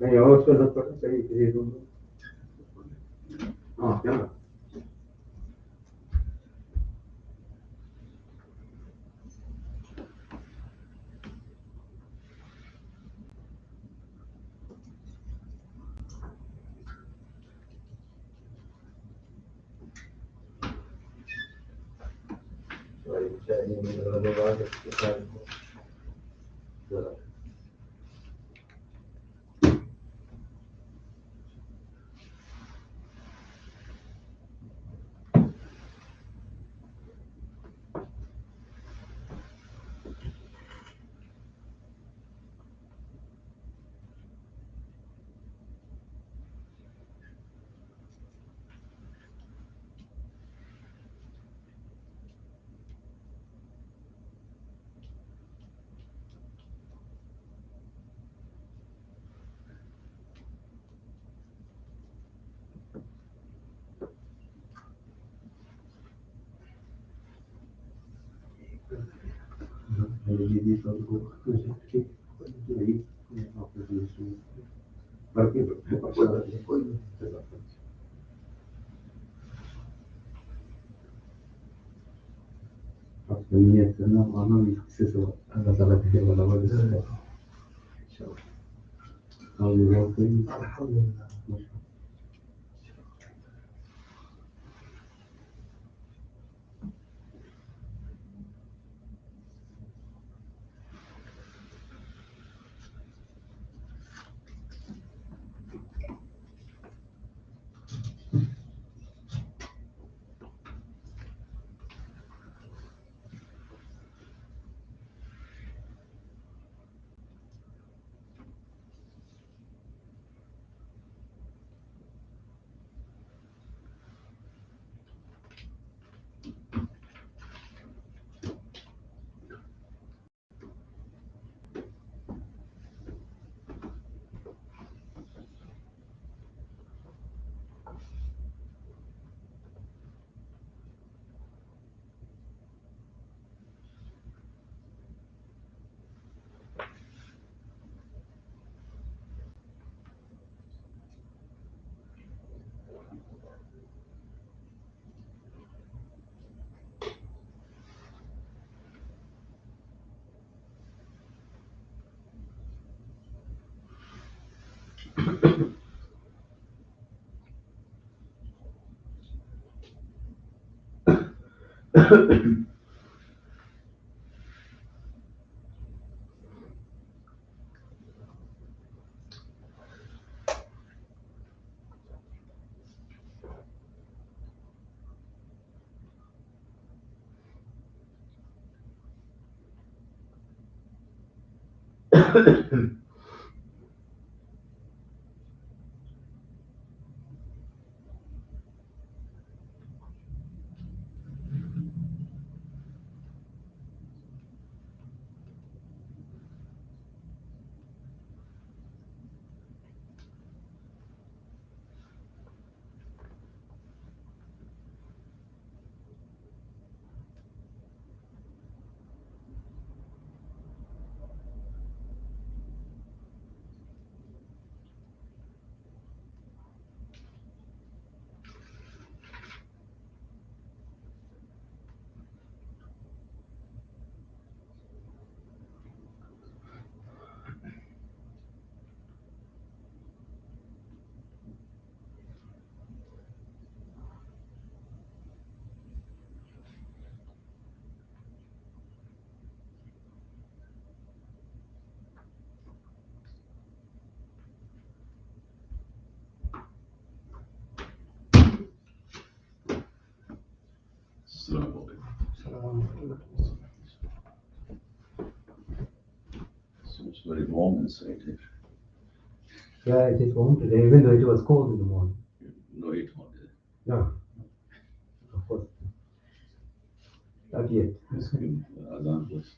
नहीं और उसको जब तक सही चाहिए तो हाँ क्या ये सब को कोई niyyet karena mana sesuatu agak salah dia malah bagus kalau juga alhamdulillah So it's very warm inside here. Yeah, it is warm today, even though it was cold in the morning. No heat on it. No, of course. Not yet. Skin, azan please.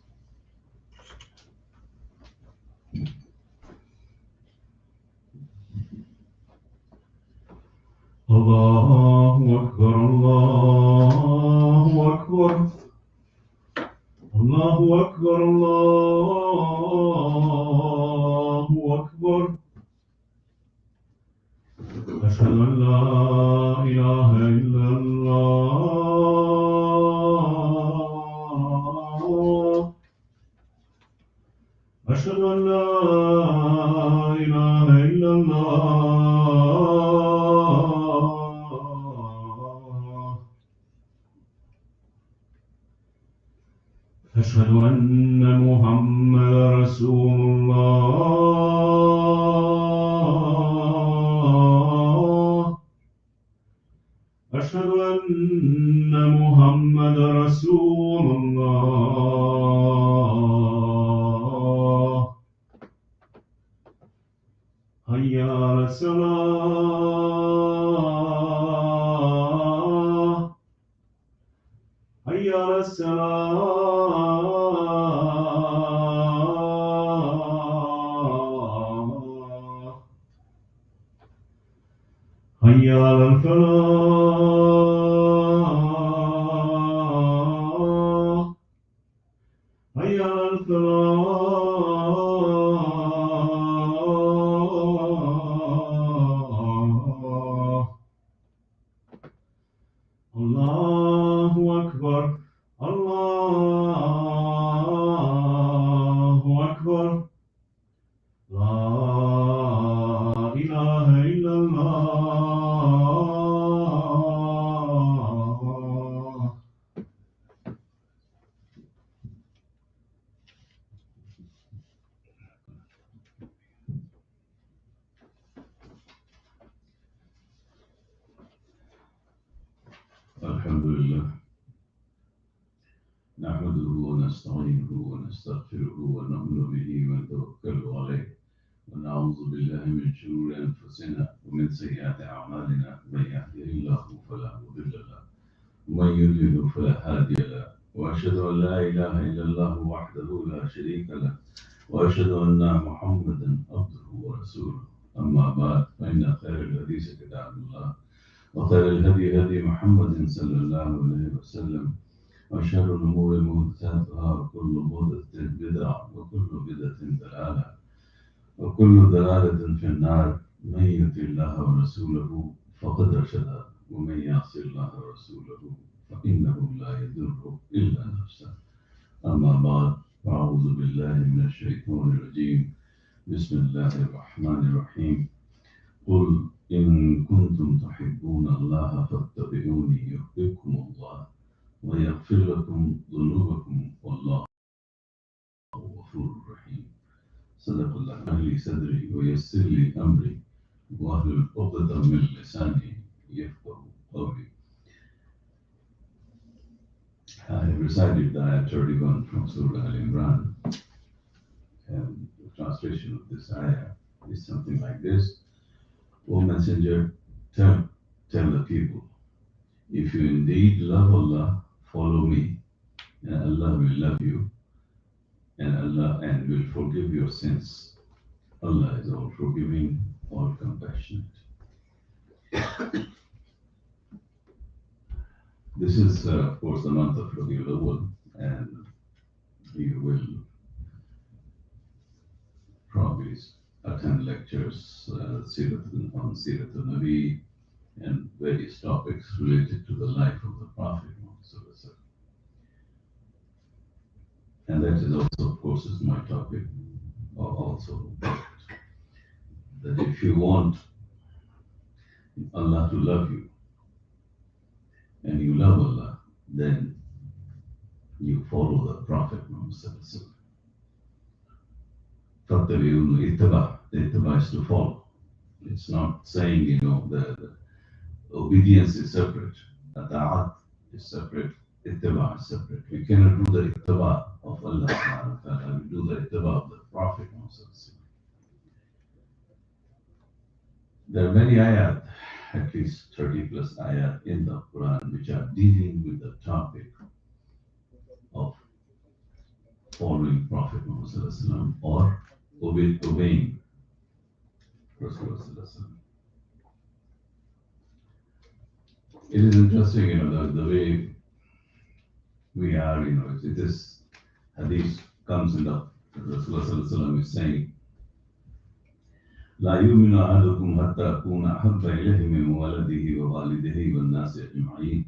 الله أكبر الله أكبر الله أكبر الله أكبر أشهد أن لا إله إلا الله أشهد أن لا إله إلا الله أشهد أن محمدا رسول الله أشهد أن محمدا رسول الله حي على الصلاة حي على الصلاة حي على الفلاح حي على الفلاح الله أكبر الله أكبر لا إله إلا الله الحمد لله نحمده ونستعينه ونستغفره ونؤمن به ونتوكل عليه ونعوذ بالله من شرور أنفسنا ومن سيئات أعمالنا من يهده الله فلا مضل له ومن يضلل فلا هادي له وأشهد أن لا إله إلا الله وحده لا شريك له وأشهد أن محمدا عبده ورسوله أما بعد فإن خير الحديث كتاب الله وخير الهدي هدي محمد صلى الله عليه وسلم وشر الأمور محدثاتها وكل محدثة بدعة وكل بدعة ضلالة وكل ضلالة في النار من يطع الله ورسوله فقد رشد ومن يعص الله ورسوله فإنه لا يضر إلا نفسه أما بعد فأعوذ بالله من الشيطان الرجيم بسم الله الرحمن الرحيم قل إن كنتم تحبون الله فاتبعوني يحببكم الله ويغفر لكم ذنوبكم والله غفور رحيم صدق الله أهلي صدري ويسر لي أمري واحلل عقدة من لساني يفقه قولي. I recited the ayah 31 from Surah Al Imran, and the translation of this ayah is something like this: O Messenger, tell the people, if you indeed love Allah, follow me, and Allah will love you, and will forgive your sins. Allah is all forgiving, all compassionate. This is, of course, the month of Rabiul Awwal, and you will probably attend lectures on Sirat al-Nabi and various topics related to the life of the Prophet. And that is also, of course, is my topic also. That if you want Allah to love you, and you love Allah, then you follow the Prophet Muhammad. The ittiba is to follow. It's not saying, the obedience is separate, ata'at is separate, ittiba is separate. We cannot do the ittiba of Allah subhanahu wa ta'ala. We do the ittiba of the Prophet Muhammad. There are many ayat, at least 30 plus ayat in the Quran, which are dealing with the topic of following Prophet Muhammad or obeying Rasulullah. It is interesting, the way we are, it is hadith comes in the Rasulullah is saying, لا يؤمن أحدكم حتى أكون أحب إليه من ولده ووالده والناس أجمعين.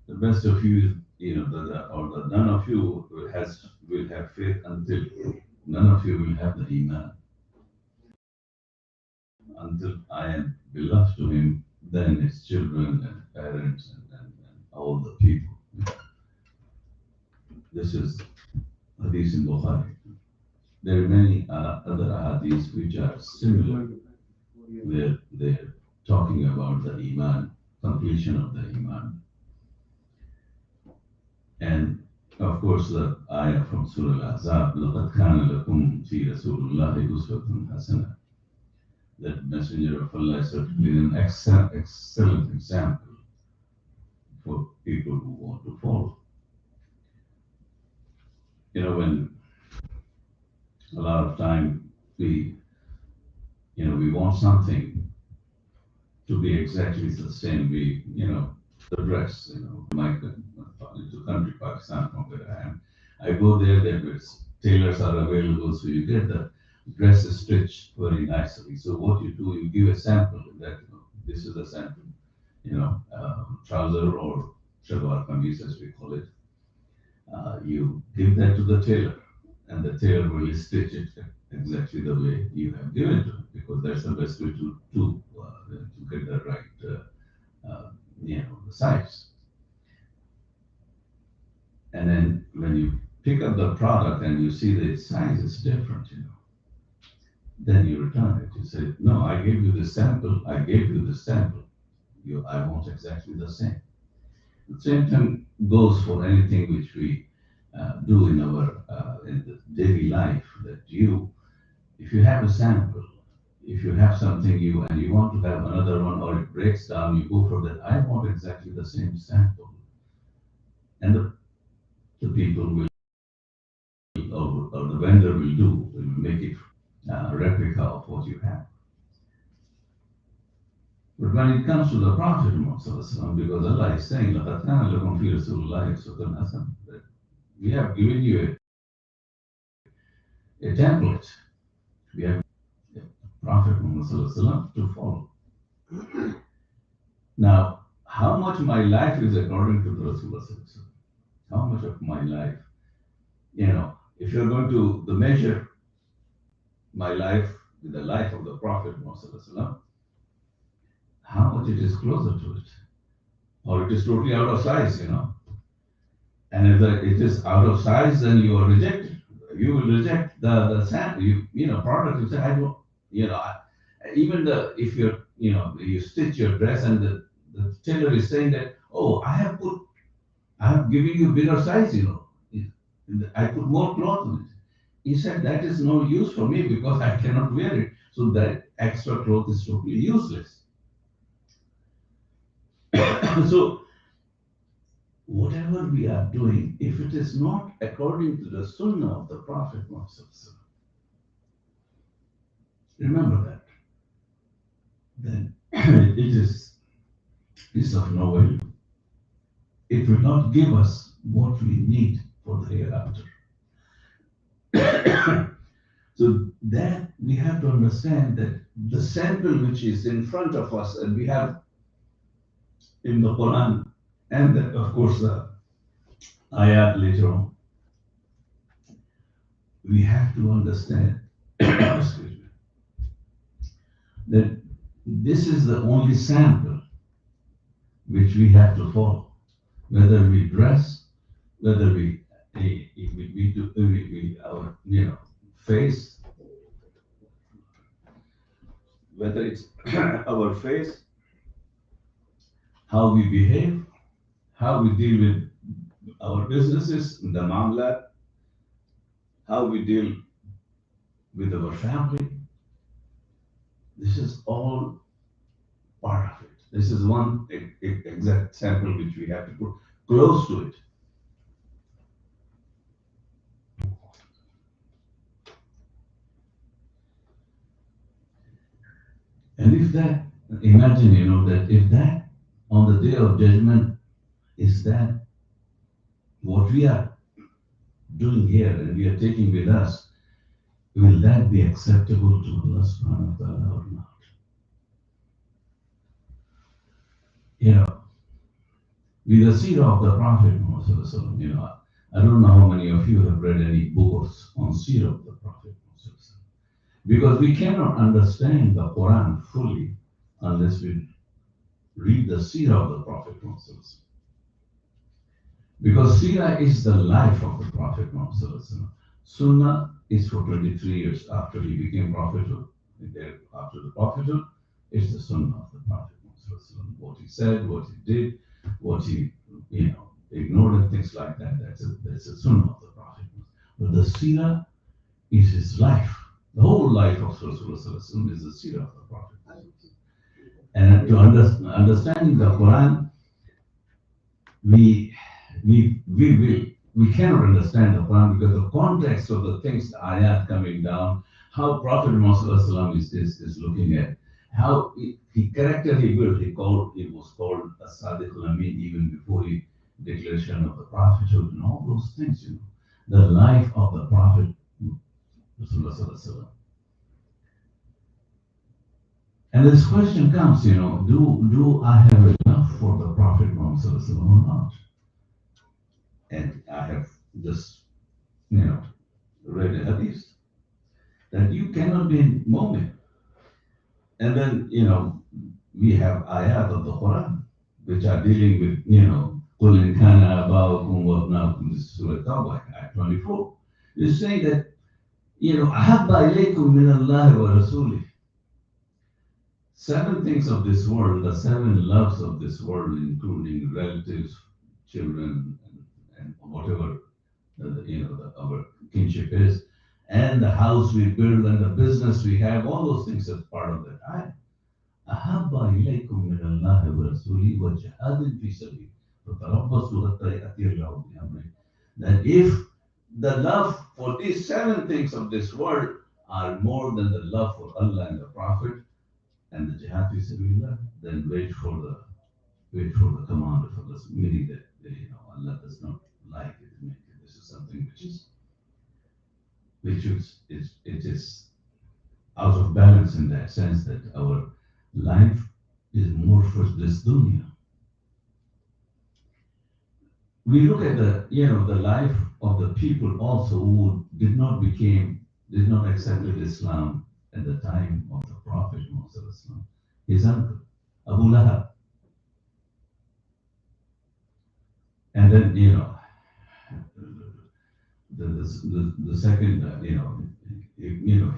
The best of you is, none of you will have faith until none of you will have the iman. Until I am beloved to him, then his children and parents and all the people. This is hadith in Bukhari. There are many other hadiths which are similar. They're talking about the iman, completion of the iman. And of course, the ayah from Surah Al-Ahzab, لَقَدْ كَانَ لَكُمْ فِي رَسُولِ اللَّهِ أُسْوَةٌ حَسَنَةٌ. That Messenger of Allah is certainly an excellent example for people who want to follow. When a lot of time we want something to be exactly the same. The dress, my country, Pakistan, from where I am. I go there, tailors are available, so you get the dress stitched very nicely. So what you do, you give a sample that, this is a sample, trouser or shalwar kameez as we call it. You give that to the tailor, and the tailor will stitch it exactly the way you have given it to him, because that's the best way to get the right, the size. And then when you pick up the product and you see the size is different, then you return it. You say, no, I gave you the sample. I want exactly the same. The same thing goes for anything which we do in the daily life. That if you have a sample, if you have something and you want to have another one, or it breaks down, you go for that. I want exactly the same sample, and the people will, or the vendor will make it a replica of what you have. But when it comes to the Prophet Muhammad, because Allah is saying, لَقَدْ كَانَ لَكُمْ فِي رَسُولِ اللَّهِ أُسْوَةٌ حَسَنَةٌ, that we have given you a template. We have the Prophet Muhammad to follow. Now, how much my life is according to the Rasulullah? How much of my life, if you're going to measure my life with the life of the Prophet Muhammad, how much it is closer to it, or it is totally out of size, And if it is out of size, then you are rejected. You will reject the sample, product. You say, I don't, even if you stitch your dress and the tailor is saying that, oh, I have given you bigger size, I put more cloth on it. He said, that is no use for me because I cannot wear it. So that extra cloth is totally useless. So whatever we are doing, if it is not according to the sunnah of the Prophet Muhammad, remember that, then it's of no value. It will not give us what we need for the hereafter. So that we have to understand that the sample which is in front of us, and we have in the Quran, and of course the ayat later on, we have to understand excuse me, that this is the only sample which we have to follow. Whether we dress, whether we do our face, whether it's our face, how we behave, how we deal our businesses, the mamla, how we deal with our family. This is all part of it. This is one exact sample which we have to put close to it. And if that, imagine, that if that on the day of judgment is that what we are doing here and we are taking with us, will that be acceptable to Allah subhanahu wa ta'ala or not? With the seerah of the Prophet Muhammad sallallahu alaihi wasallam, I don't know how many of you have read any books on seerah of the Prophet Muhammad sallallahu alaihi wasallam, because we cannot understand the Quran fully unless we read the seerah of the Prophet Muhammad sallallahu alaihi wasallam. Because seerah is the life of the Prophet Muhammad sallallahu alaihi wasallam. Sunnah is for 23 years after he became prophethood. After the prophethood, it's the Sunnah of the Prophet Muhammad sallallahu alaihi wasallam. What he said, what he did, what he ignored and things like that. That's a Sunnah of the Prophet. But the seerah is his life. The whole life of Rasulullah sallallahu alaihi wasallam is the seerah of the Prophet. And to understanding the Quran, we cannot understand the Quran because the context of the things, the ayat coming down, how Prophet Muhammad is looking at, how he character he built. He was called a Sadiq al-Amin even before the declaration of the prophethood and all those things. The life of the Prophet Rasulullah. And this question comes, do I have a love for the Prophet Muhammad or not? And I have just, read a hadith that you cannot be a mu'min. And then, we have ayat of the Quran, which are dealing with, قُلْ إِنْ كَانَ آبَاؤُكُمْ وَأَبْنَاؤُكُمْ, this is Surah Tawbah, ayat 24. It's saying that, أَحَبَّ إِلَيْكُمْ مِنَ اللَّهِ وَرَسُولِهِ. 7 things of this world, the 7 loves of this world, including relatives, children, and whatever our kinship is, and the house we build and the business we have, all those things as part of that ayah. أَحَبَّ إِلَيْكُمْ مِنَ اللَّهِ وَرَسُولِهِ وَجِهَادٍ فِي سَبِيلِهِ فَتَرَبَّصُوا حَتَّى يَأْتِيَ اللَّهُ بِأَمْرِهِ. That if the love for these 7 things of this world are more than the love for Allah and the Prophet and the jihad fi sabilillah, then wait for the command of Allah, meaning that Allah does not like it. This is something which is out of balance in that sense that our life is more for this dunya. We look at the life of the people also who did not accept Islam at the time of the Prophet Muhammad. His uncle, Abu Lahab. And then, the second,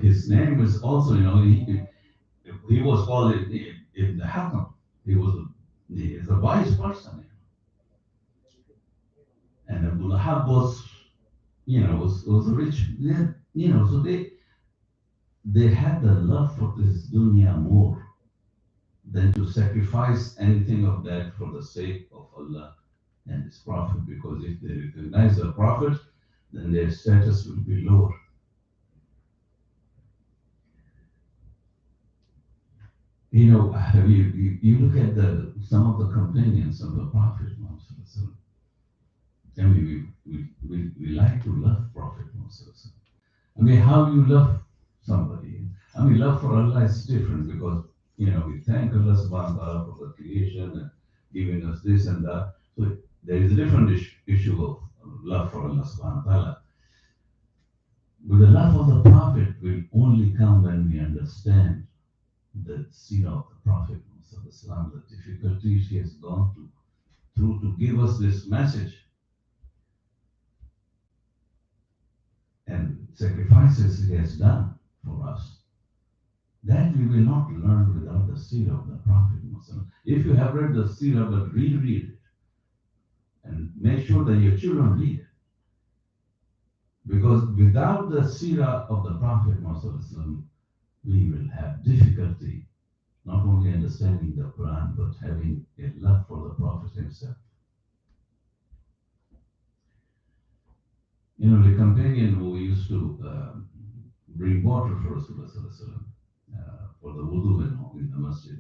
his name is also, he was called Ibn Hakam. He is a wise person. And Abu Lahab was rich. So they had the love for this dunya more than to sacrifice anything of that for the sake of Allah and His Prophet, because if they recognize the Prophet, then their status will be lower. You look at some of the companions of the Prophet. I mean, we like to love Prophet. I mean, how you love somebody? I mean, love for Allah is different because we thank Allah subhanahu wa ta'ala for the creation and giving us this and that. So there is a different issue of love for Allah subhanahu wa ta'ala. But the love of the Prophet will only come when we understand the seerah of the Prophet, the difficulties he has gone through to give us this message, and sacrifices he has done for us. That we will not learn without the seerah of the Prophet. If you have read the seerah but reread it, and make sure that your children read it. Because without the seerah of the Prophet Muhammad, we will have difficulty not only understanding the Quran but having a love for the Prophet himself. You know, the companion who used to bring water for Rasulullah for the wudu in the masjid.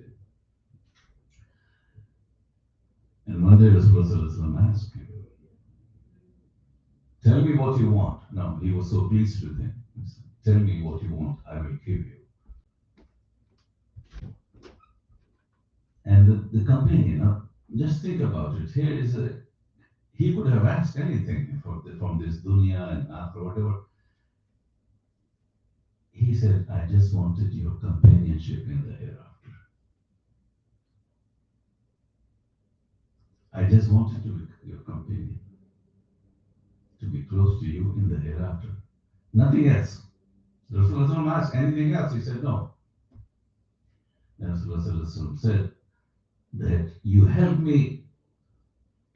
And one day Rasulullah asked him, "Tell me what you want." Now, he was so pleased with him. He said, "Tell me what you want, I will give you." And the companion, just think about it. Here is he could have asked anything from this dunya and akhirah, whatever. He said, "I just wanted your companionship in the hereafter. I just wanted to be your companion, to be close to you in the hereafter. Nothing else." Rasulullah asked anything else. He said, "No." Then Rasulullah said that you help me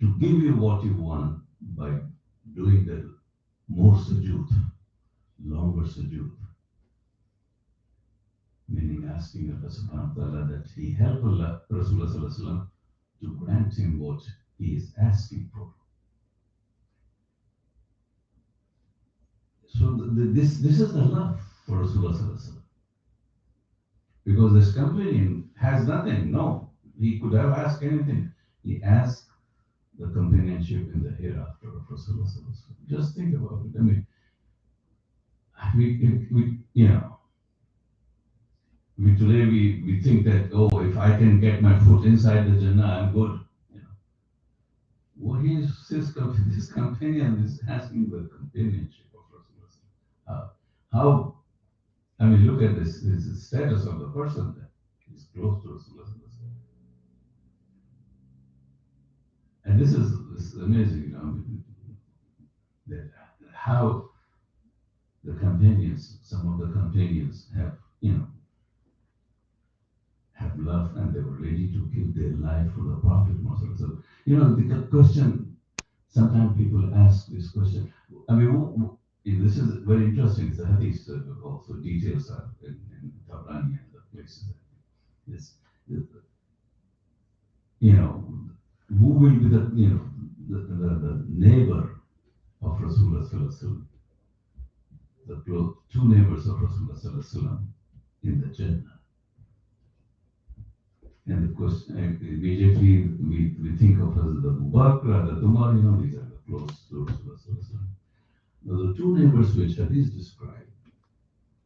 to give you what you want by doing the more sujood, longer sujood. Meaning asking Allah subhanahu wa ta'ala that he help Allah, Rasulullah to grant him what he is asking for. So this is the love for Rasulullah. Because this companion has nothing. No, he could have asked anything. He asked the companionship in the hereafter of Rasulullah. Just think about it. I mean, we you know, today we think that, oh, if I can get my foot inside the Jannah, I'm good. You know, well, this companion is asking the companionship of Rasulullah. How? I mean, look at this status of the person that is close to Rasulullah. And this is amazing, you know, that how the companions, some of the companions have, you know, have love and they were ready to give their life for the Prophet Muhammad. So, you know, the question, sometimes people ask this question. I mean, this is very interesting. It's a hadith, also details are in Tabrani and the places. Yes, you know, who will be the, you know, the neighbor of Rasulullah Sallallahu the two neighbors of Rasulullah Sallallahu in the Jannah. And of course, immediately we think of as the Abu Bakr, the Umar, you know, these are the close to Rasulullah Sallallahu. Now the two neighbors which hadith described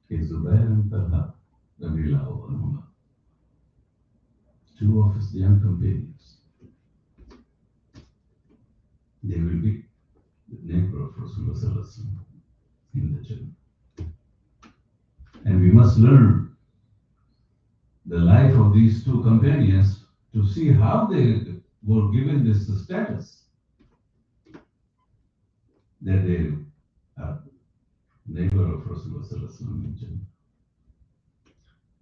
is Zubair and Talha, two of his young companions. They will be the neighbor of Rasulullah Sallallahu in the Jannah. And we must learn the life of these two companions to see how they were given this status that they are neighbor of Rasulullah Sallallahu in Jannah.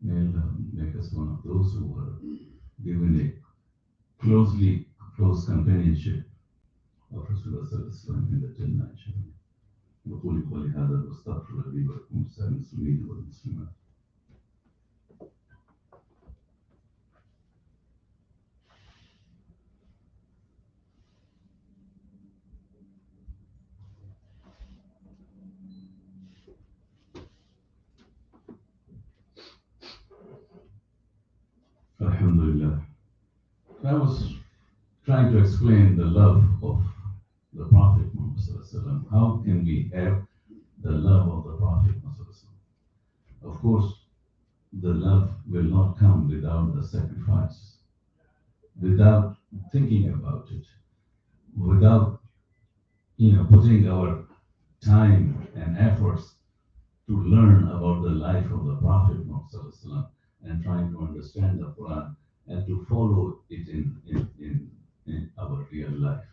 May Allah make us one of those who are given a close companionship of Rasulullah Sallallahu in the Jannah. وقولي قولي هذا واستغفر لي ولكم سائر المسلمين والمسلمات. Alhamdulillah. I was trying to explain the love of the Prophet Muhammad. How can we have the love of the Prophet Muhammad? Of course, the love will not come without the sacrifice, without thinking about it, without, you know, putting our time and efforts to learn about the life of the Prophet Muhammad and trying to understand the Quran and to follow it in our real life.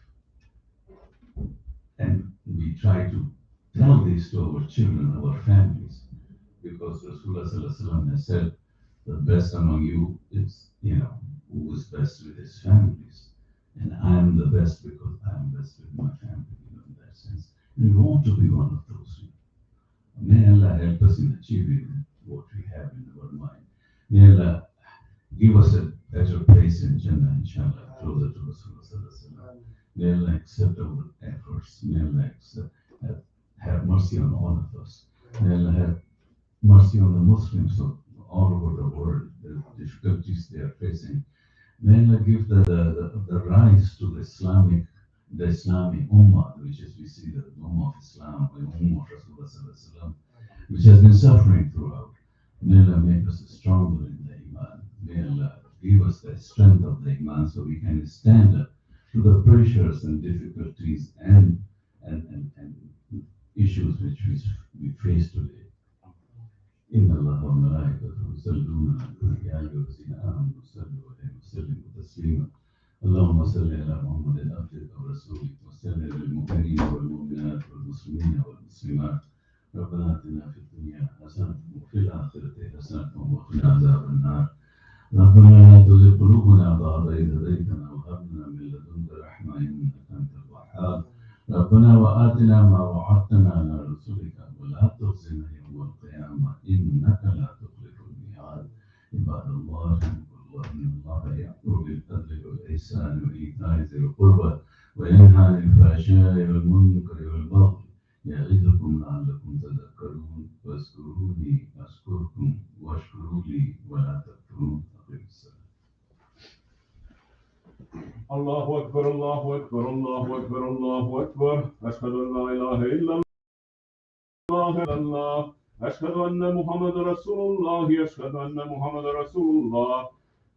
And we try to tell this to our children, our families, because Rasulullah has said, the best among you is, you know, who is best with his families. And I am the best because I am best with my family, in that sense. We want to be one of those. May Allah help us in achieving what we have in our mind. May Allah give us a better place in Jannah, inshallah, closer to Rasulullah. May Allah accept our efforts. May Allah have mercy on all of us. May Allah have mercy on the Muslims of all over the world, the difficulties they are facing. May Allah give the rise to the Islamic Ummah, which is we see the Ummah of Islam, the Ummah of Rasulullah, which has been suffering throughout. May Allah make us stronger in the Iman. May Allah give us the strength of the Iman so we can stand up to the pressures and difficulties and issues which we face today. إن الله وملائكته يصلون على النبي يا أيها الذين آمنوا صلوا عليه وسلموا تسليما اللهم صل على محمد عبدك ورسولك وسلم للمؤمنين والمؤمنات والمسلمين والمسلمات ربنا آتنا في الدنيا حسنة وفي الآخرة حسنة وقنا عذاب النار ربنا لا تزغ قلوبنا بعد إذ هديتنا وهب لنا من لدنك رحمة إنك أنت الوهاب ربنا وآتنا ما وعدتنا على رسلك ولا تخزنا يوم القيامة إنك لا تخلف الميعاد عباد الله إن الله يأمر بالعدل والإحسان وإيتاء ذي القربى وينهى عن الفحشاء والمنكر والبغي يعظكم لعلكم تذكرون واذكروني أذكركم واشكروا لي ولا تكفرون أقم الصلاة الله أكبر الله أكبر الله أكبر الله أكبر أشهد أن لا إله إلا الله أشهد أن محمد رسول الله أشهد أن محمد رسول الله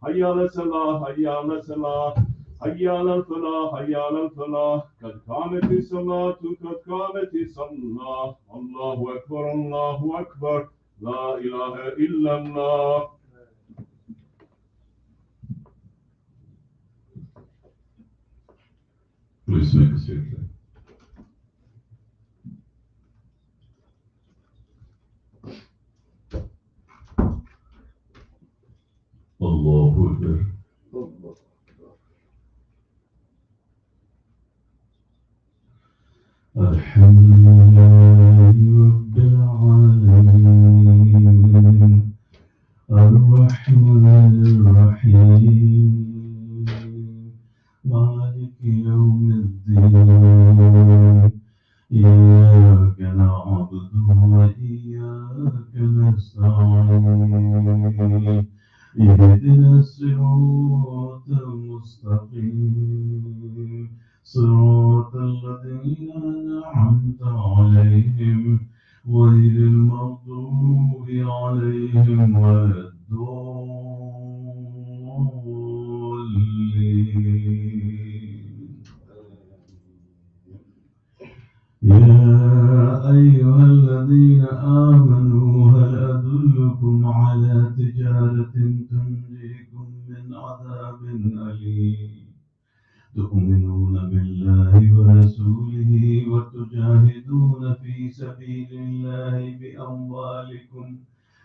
حي على الصلاة حي على الصلاة حي على الفلاح حي على الفلاح قد قامت الصلاة قد قامت الصلاة الله أكبر الله أكبر لا إله إلا الله. Please make a statement. Allahu Akbar. الحمد لله رب العالمين الرحمن الرحيم مالك يوم الدين إياك نعبد وإياك نستعين اهدنا الصراط المستقيم صراط الذين أنعمت عليهم غير المغضوب عليهم ولا الضالين. يا أيها الذين آمنوا هل أدلكم على تجارة تنجيكم من عذاب أليم تؤمنون بالله ورسوله وتجاهدون في سبيل الله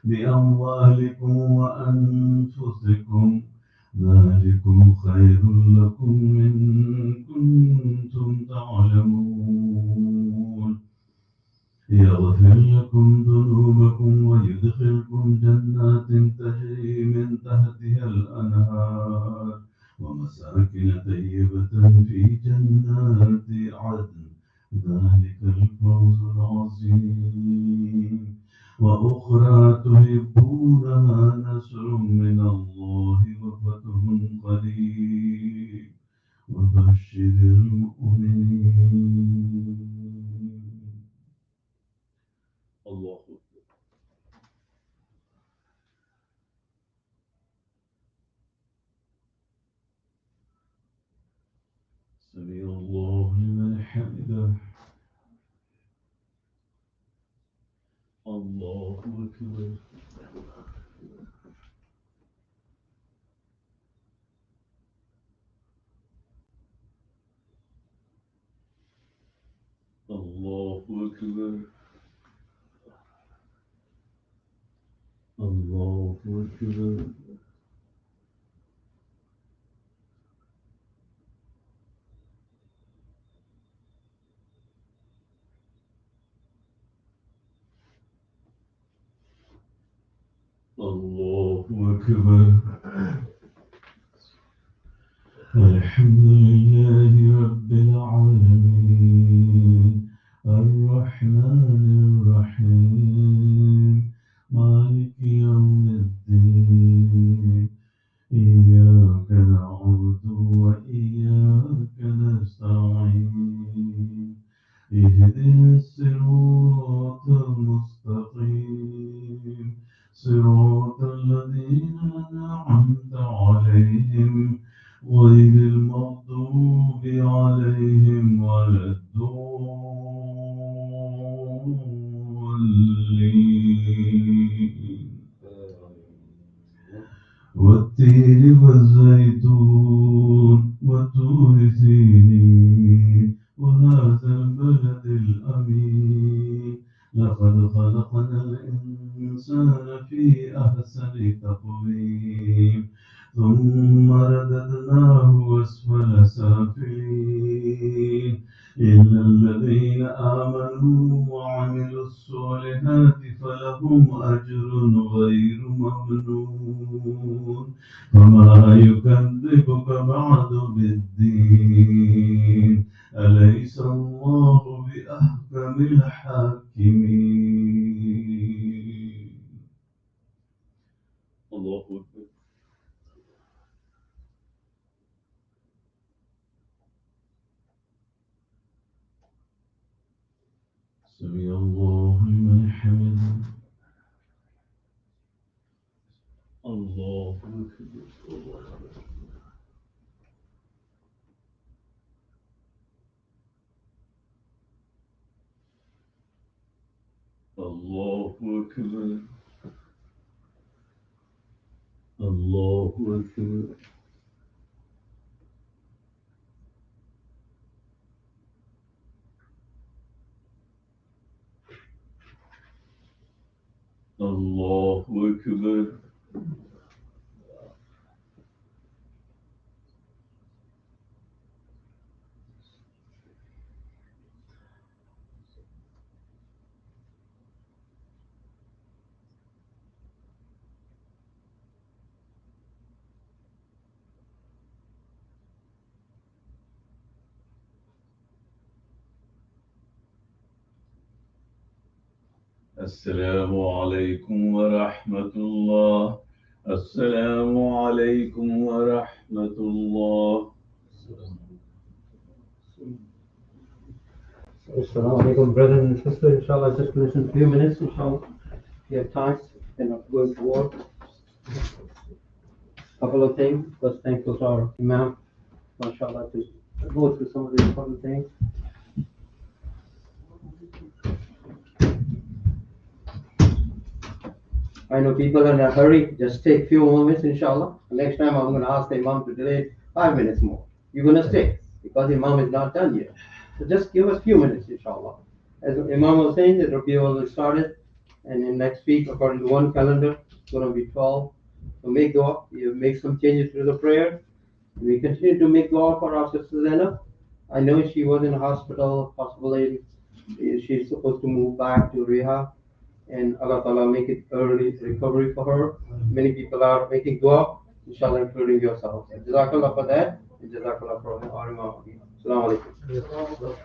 بأموالكم وأنفسكم ذلكم خير لكم إن كنتم تعلمون يغفر لكم ذنوبكم ويدخلكم جنات تجري من تحتها الأنهار ومساكن طيبة في جنات عدن ذلك الفوز العظيم وأخرى تحبونها نصر من الله وفتح قريب وبشر المؤمنين. الله أكبر. سمع الله لمن حمده. الله أكبر. الله أكبر. الله أكبر. الله أكبر. الحمد لله رب العالمين الرحمن الرحيم مالك يوم الدين إياك نعبد وإياك نستعين اهدنا الصراط المستقيم صراط الذين أنعمت عليهم غير المغضوب عليهم ولا الضالين. والتين والزيتون وطور سينين وهذا البلد الأمين لقد خلقنا الإنسان في أحسن تقويم ثم رددناه أسفل سافلين إلا الذين آمنوا وعملوا الصالحات فلهم أجر غير ممنون وما يكذبك بعد بالدين أليس الله بأحكم الحاكمين. الله أكبر. سمع الله لمن حمده. الله أكبر. الله أكبر. الله أكبر. الله أكبر. السلام عليكم ورحمة الله. السلام عليكم ورحمة الله. Assalamu alaikum, brothers and sisters. Inshallah, just listen a few minutes. Inshallah, if you have time, then I'm going to work. Couple of things. First, thankful to our Imam, mashallah, to go through some of these important things. I know people are in a hurry. Just take a few moments, inshallah. Next time, I'm going to ask the Imam to delay 5 minutes more. You're going to stay because Imam is not done yet. So just give us a few minutes, inshallah. As Imam was saying, that Rabiul will started, and in next week, according to one calendar, it's going to be 12. So make dua, you make some changes to the prayer. We continue to make dua for our sister Zainab. I know she was in hospital, possibly she's supposed to move back to Rehab, and Allah Ta'ala make it early recovery for her. Many people are making dua, inshallah, including yourself. Jazakallah for that, and Jazakallah for our Imam. Assalamu alaikum.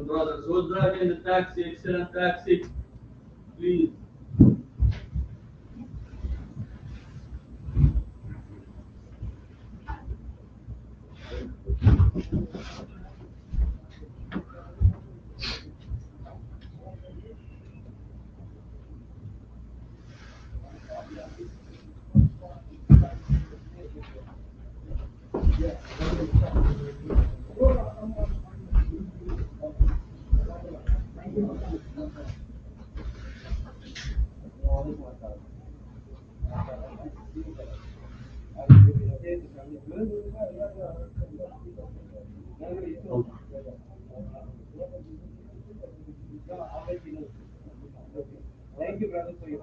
Brothers, who's driving the taxi? Excellent taxi, please. Thank you, brother, for your